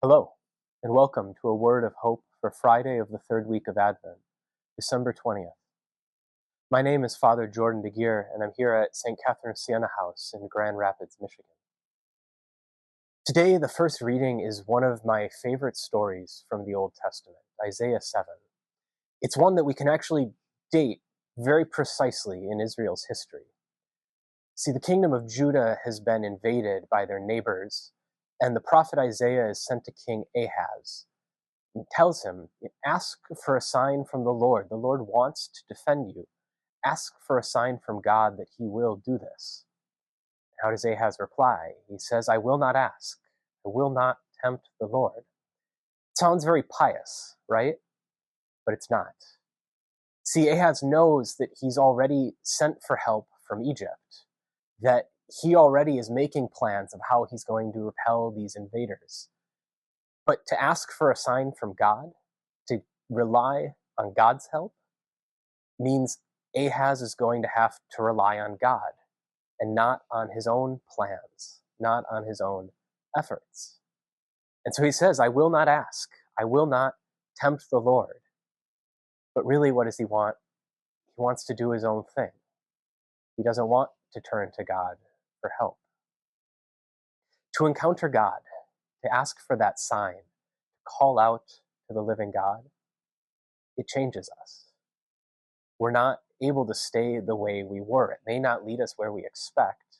Hello, and welcome to a word of hope for Friday of the third week of Advent, December 20th. My name is Father Jordan DeGuire, and I'm here at St. Catherine Siena House in Grand Rapids, Michigan. Today, the first reading is one of my favorite stories from the Old Testament, Isaiah 7. It's one that we can actually date very precisely in Israel's history. See, the kingdom of Judah has been invaded by their neighbors, and the prophet Isaiah is sent to King Ahaz and tells him, ask for a sign from the Lord. The Lord wants to defend you. Ask for a sign from God that he will do this. How does Ahaz reply? He says, I will not ask. I will not tempt the Lord. It sounds very pious, right? But it's not. See, Ahaz knows that he's already sent for help from Egypt, that he already is making plans of how he's going to repel these invaders. But to ask for a sign from God, to rely on God's help, means Ahaz is going to have to rely on God and not on his own plans, not on his own efforts. And so he says, I will not ask. I will not tempt the Lord. But really, what does he want? He wants to do his own thing. He doesn't want to turn to God for help. To encounter God, to ask for that sign, to call out to the living God, it changes us. We're not able to stay the way we were. It may not lead us where we expect,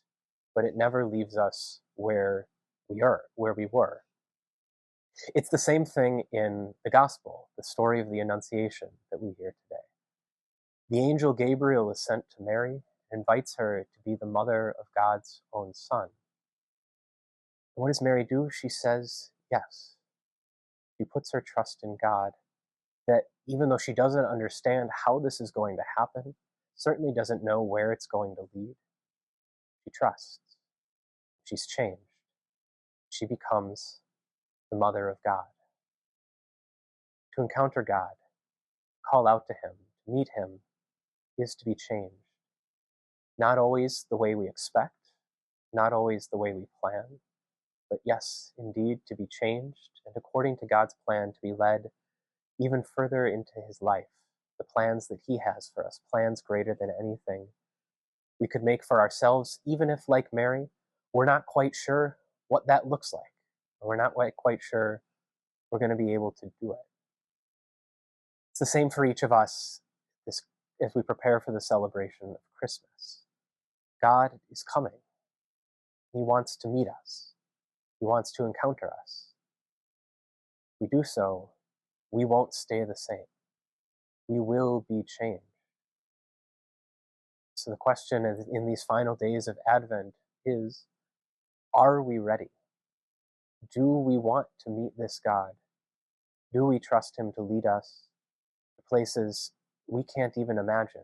but it never leaves us where we were. It's the same thing in the gospel, the story of the Annunciation that we hear today. The angel Gabriel is sent to Mary and invites her to be the mother of God's own son. And what does Mary do? She says yes. She puts her trust in God, that even though she doesn't understand how this is going to happen, certainly doesn't know where it's going to lead, she trusts. She's changed. She becomes the mother of God. To encounter God, call out to him, to meet him, is to be changed. Not always the way we expect, not always the way we plan, but yes, indeed, to be changed, and according to God's plan, to be led even further into his life, the plans that he has for us, plans greater than anything we could make for ourselves, even if, like Mary, we're not quite sure what that looks like, or we're not quite sure we're going to be able to do it. It's the same for each of us as we prepare for the celebration of Christmas. God is coming. He wants to meet us. He wants to encounter us. If we do so, we won't stay the same. We will be changed. So the question in these final days of Advent is, are we ready? Do we want to meet this God? Do we trust him to lead us to places we can't even imagine,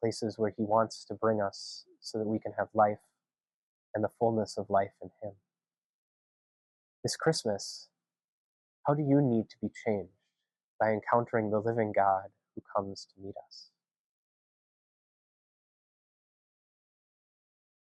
places where he wants to bring us so that we can have life and the fullness of life in him? This Christmas, how do you need to be changed by encountering the living God who comes to meet us?